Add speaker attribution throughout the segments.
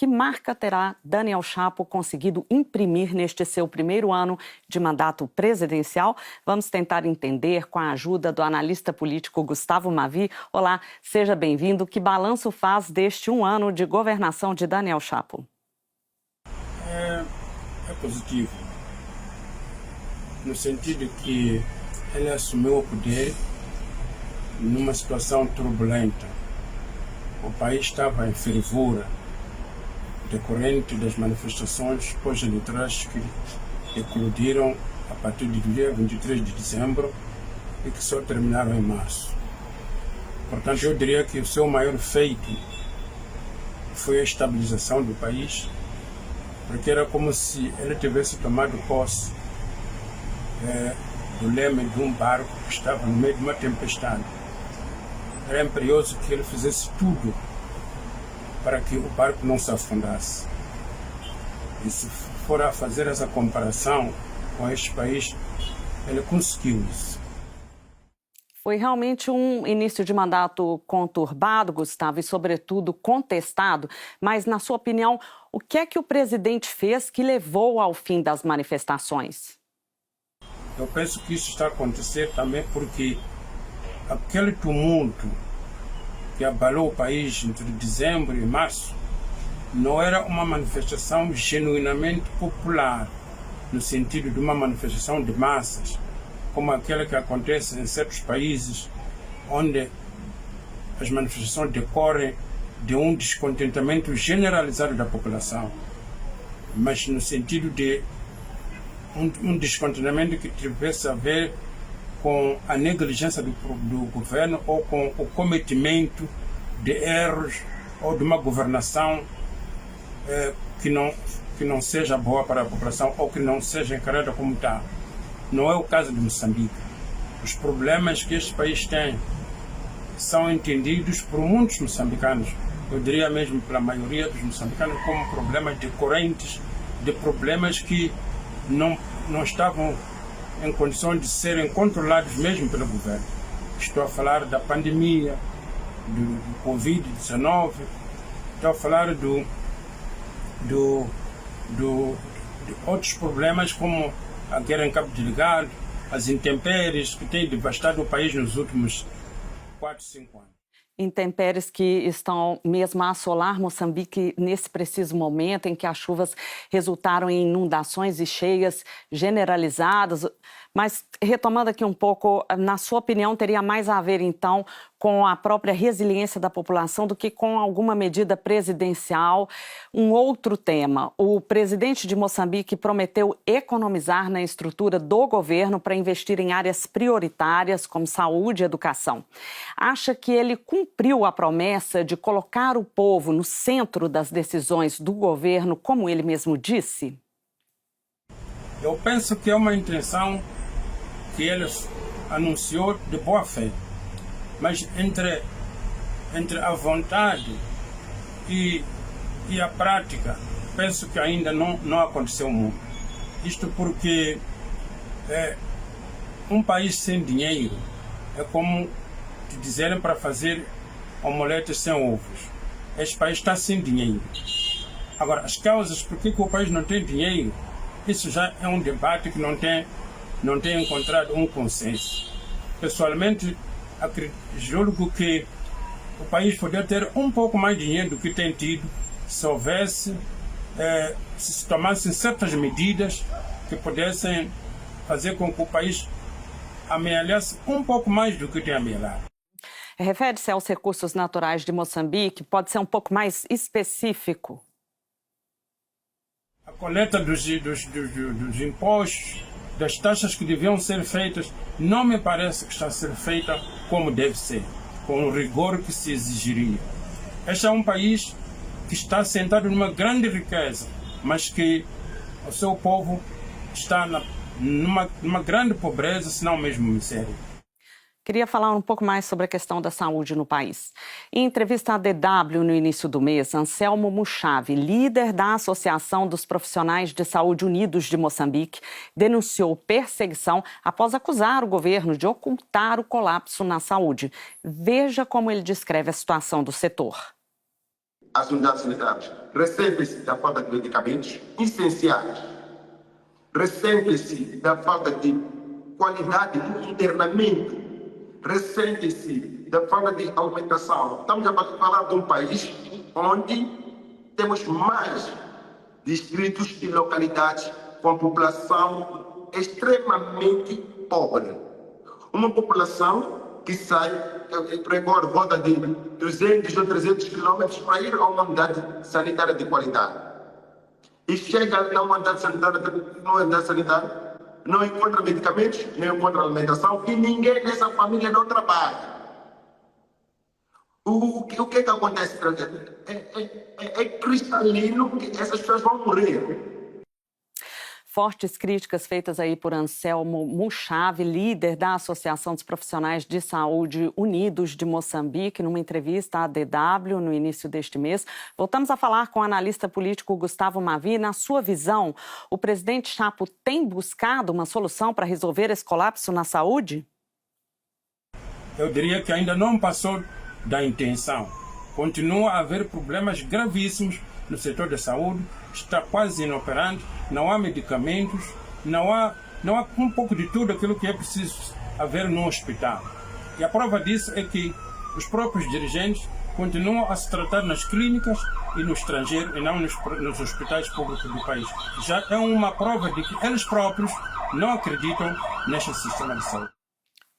Speaker 1: que marca terá Daniel Chapo conseguido imprimir neste seu primeiro ano de mandato presidencial? Vamos tentar entender com a ajuda do analista político Gustavo Mavi. Olá, seja bem-vindo. Que balanço faz deste um ano de governação de Daniel Chapo?
Speaker 2: É positivo, no sentido que ele assumiu o poder numa situação turbulenta. O país estava em fervura, decorrente das manifestações pós-eleitorais que eclodiram a partir do dia 23 de dezembro e que só terminaram em março. Portanto, eu diria que o seu maior feito foi a estabilização do país, porque era como se ele tivesse tomado posse do leme de um barco que estava no meio de uma tempestade. Era imperioso que ele fizesse tudo para que o barco não se afundasse. E se for a fazer essa comparação com este país, ele conseguiu isso.
Speaker 1: Foi realmente um início de mandato conturbado, Gustavo, e sobretudo contestado. Mas, na sua opinião, o que é que o presidente fez que levou ao fim das manifestações?
Speaker 2: Eu penso que isso está a acontecer também porque aquele tumulto que abalou o país entre dezembro e março não era uma manifestação genuinamente popular, no sentido de uma manifestação de massas, como aquela que acontece em certos países, onde as manifestações decorrem de um descontentamento generalizado da população, mas no sentido de um descontentamento que tivesse a ver com a negligência do governo ou com o cometimento de erros ou de uma governação que não seja boa para a população ou que não seja encarada como tal. Não é o caso de Moçambique. Os problemas que este país tem são entendidos por muitos moçambicanos, eu diria mesmo pela maioria dos moçambicanos, como problemas decorrentes de problemas que não estavam em condições de serem controlados mesmo pelo governo. Estou a falar da pandemia, do Covid-19, estou a falar de outros problemas como a guerra em Cabo Delgado, as intempéries que têm devastado o país nos últimos 4, 5 anos.
Speaker 1: Intempéries que estão mesmo a assolar Moçambique nesse preciso momento em que as chuvas resultaram em inundações e cheias generalizadas. Mas, retomando aqui um pouco, na sua opinião, teria mais a ver, então, com a própria resiliência da população do que com alguma medida presidencial? Um outro tema, o presidente de Moçambique prometeu economizar na estrutura do governo para investir em áreas prioritárias, como saúde e educação. Acha que ele cumpriu a promessa de colocar o povo no centro das decisões do governo, como ele mesmo disse?
Speaker 2: Eu penso que é uma intenção que ele anunciou de boa fé, mas entre a vontade e a prática, penso que ainda não aconteceu muito. Isto porque um país sem dinheiro é como te dizerem para fazer omeletes sem ovos. Este país está sem dinheiro. Agora, as causas por que o país não tem dinheiro, isso já é um debate que não tem encontrado um consenso. Pessoalmente, julgo que o país poderia ter um pouco mais de dinheiro do que tem tido se houvesse, se tomassem certas medidas que pudessem fazer com que o país amealhasse um pouco mais do que tem amealhado.
Speaker 1: Refere-se aos recursos naturais de Moçambique, pode ser um pouco mais específico?
Speaker 2: A coleta dos impostos, das taxas que deviam ser feitas, não me parece que está a ser feita como deve ser, com o rigor que se exigiria. Este é um país que está sentado numa grande riqueza, mas que o seu povo está numa grande pobreza, se não mesmo miséria.
Speaker 1: Queria falar um pouco mais sobre a questão da saúde no país. Em entrevista à DW no início do mês, Anselmo Muchavi, líder da Associação dos Profissionais de Saúde Unidos de Moçambique, denunciou perseguição após acusar o governo de ocultar o colapso na saúde. Veja como ele descreve a situação do setor.
Speaker 3: as unidades sanitárias, ressentem-se da falta de medicamentos essenciais, ressentem-se da falta de qualidade do internamento, ressentem-se da falta de alimentação. Estamos a falar de um país onde temos mais distritos e localidades com população extremamente pobre. Uma população que sai, por volta de 200 ou 300 quilômetros para ir a uma unidade sanitária de qualidade. E chega na unidade sanitária, não encontra medicamentos, não encontra alimentação e ninguém nessa família não trabalha. O que acontece? É cristalino que essas pessoas vão morrer.
Speaker 1: Fortes críticas feitas aí por Anselmo Muchave, líder da Associação dos Profissionais de Saúde Unidos de Moçambique, numa entrevista à DW no início deste mês. Voltamos a falar com o analista político Gustavo Mavi. Na sua visão, o presidente Chapo tem buscado uma solução para resolver esse colapso na saúde?
Speaker 2: Eu diria que ainda não passou da intenção. Continua a haver problemas gravíssimos no setor da saúde, está quase inoperante, não há medicamentos, não há um pouco de tudo aquilo que é preciso haver no hospital. E a prova disso é que os próprios dirigentes continuam a se tratar nas clínicas e no estrangeiro e não nos hospitais públicos do país. Já é uma prova de que eles próprios não acreditam neste sistema de saúde.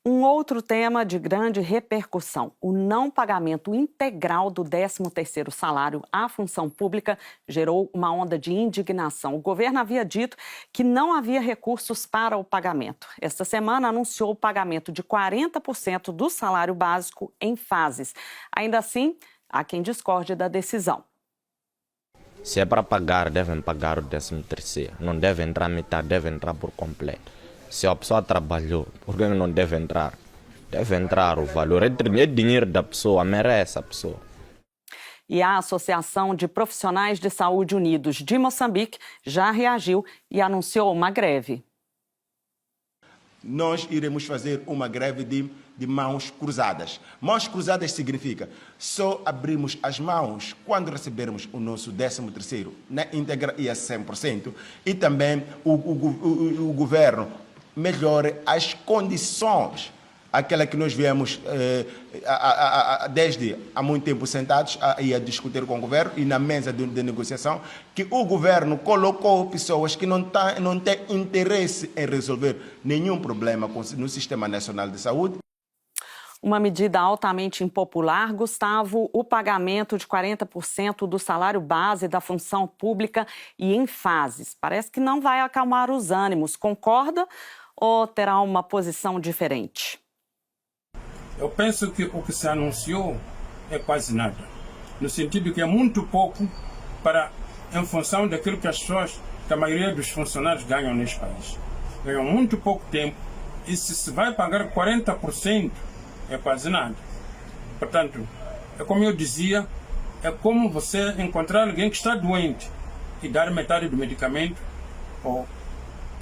Speaker 1: Um outro tema de grande repercussão, o não pagamento integral do 13º salário à função pública, gerou uma onda de indignação. O governo havia dito que não havia recursos para o pagamento. Esta semana anunciou o pagamento de 40% do salário básico em fases. Ainda assim, há quem discorde da decisão.
Speaker 4: Se é para pagar, devem pagar o 13º. Não deve entrar metade, deve entrar por completo. Se a pessoa trabalhou, por que não deve entrar? Deve entrar o valor. É dinheiro da pessoa, merece a pessoa.
Speaker 1: E a Associação de Profissionais de Saúde Unidos de Moçambique já reagiu e anunciou uma greve.
Speaker 5: Nós iremos fazer uma greve de mãos cruzadas. Mãos cruzadas significa só abrirmos as mãos quando recebermos o nosso 13º na íntegra e a 100%. E também o governo melhore as condições, aquela que nós viemos desde há muito tempo sentados a discutir com o governo e na mesa de negociação, que o governo colocou pessoas que não têm interesse em resolver nenhum problema no Sistema Nacional de Saúde.
Speaker 1: Uma medida altamente impopular, Gustavo, o pagamento de 40% do salário base da função pública e em fases. Parece que não vai acalmar os ânimos. Concorda ou terá uma posição diferente?
Speaker 2: Eu penso que o que se anunciou é quase nada. No sentido que é muito pouco em função daquilo que que a maioria dos funcionários ganham neste país. Ganham muito pouco tempo e se vai pagar 40%, é quase nada. Portanto, é como eu dizia, é como você encontrar alguém que está doente e dar metade do medicamento ou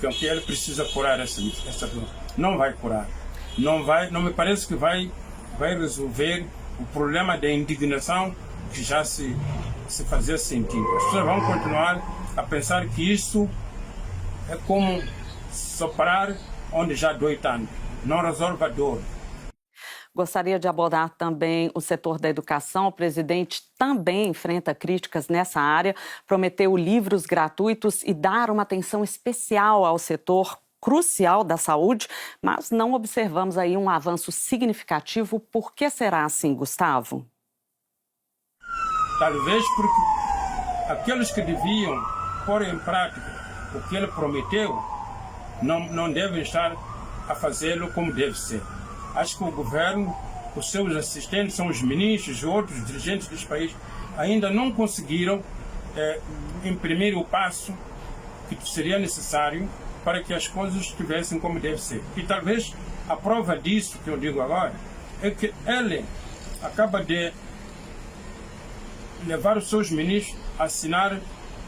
Speaker 2: que ele precisa curar essa doença. Não vai curar. Não me parece que vai resolver o problema da indignação que já se fazia sentido. As pessoas vão continuar a pensar que isso é como soprar onde já dói tanto. Não resolve a dor.
Speaker 1: Gostaria de abordar também o setor da educação. O presidente também enfrenta críticas nessa área, prometeu livros gratuitos e dar uma atenção especial ao setor crucial da saúde, mas não observamos aí um avanço significativo. Por que será assim, Gustavo?
Speaker 2: Talvez porque aqueles que deviam pôr em prática o que ele prometeu não devem estar a fazê-lo como deve ser. Acho que o governo, os seus assistentes, são os ministros e outros dirigentes deste país, ainda não conseguiram imprimir o passo que seria necessário para que as coisas estivessem como deve ser. E talvez a prova disso que eu digo agora é que ele acaba de levar os seus ministros a assinar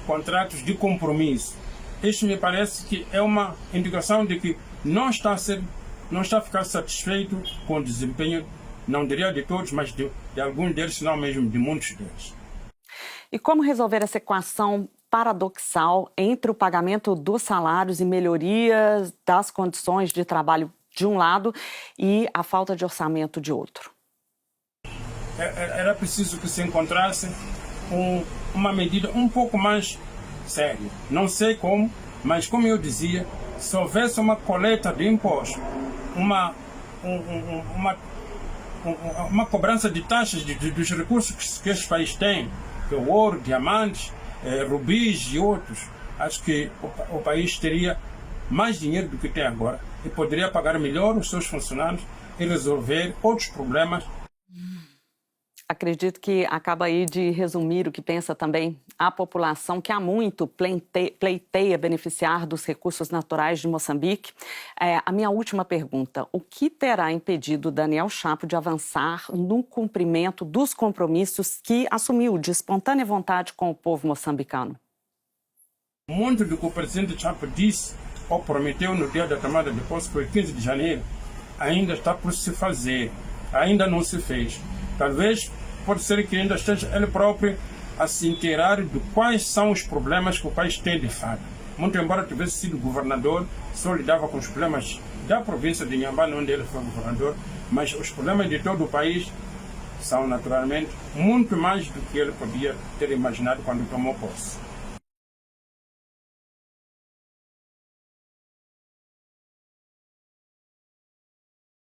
Speaker 2: contratos de compromisso. Isto me parece que é uma indicação de que não está a ficar satisfeito com o desempenho, não diria de todos, mas de alguns deles, não mesmo de muitos deles.
Speaker 1: E como resolver essa equação paradoxal entre o pagamento dos salários e melhorias das condições de trabalho de um lado e a falta de orçamento de outro?
Speaker 2: Era preciso que se encontrasse uma medida um pouco mais séria. Não sei como, mas como eu dizia, se houvesse uma coleta de impostos, uma cobrança de taxas dos recursos que este país tem, que é o ouro, diamantes, rubis e outros, acho que o país teria mais dinheiro do que tem agora e poderia pagar melhor os seus funcionários e resolver outros problemas.
Speaker 1: Acredito que acaba aí de resumir o que pensa também a população, que há muito pleiteia beneficiar dos recursos naturais de Moçambique. A minha última pergunta: o que terá impedido Daniel Chapo de avançar no cumprimento dos compromissos que assumiu de espontânea vontade com o povo moçambicano?
Speaker 2: Muito do que o presidente Chapo disse ou prometeu no dia da tomada de posse, foi 15 de janeiro, ainda está por se fazer, ainda não se fez. Talvez pode ser que ainda esteja ele próprio a se inteirar de quais são os problemas que o país tem de fato. Muito embora tivesse sido governador, só lidava com os problemas da província de Inhambane, onde ele foi governador, mas os problemas de todo o país são naturalmente muito mais do que ele podia ter imaginado quando tomou posse.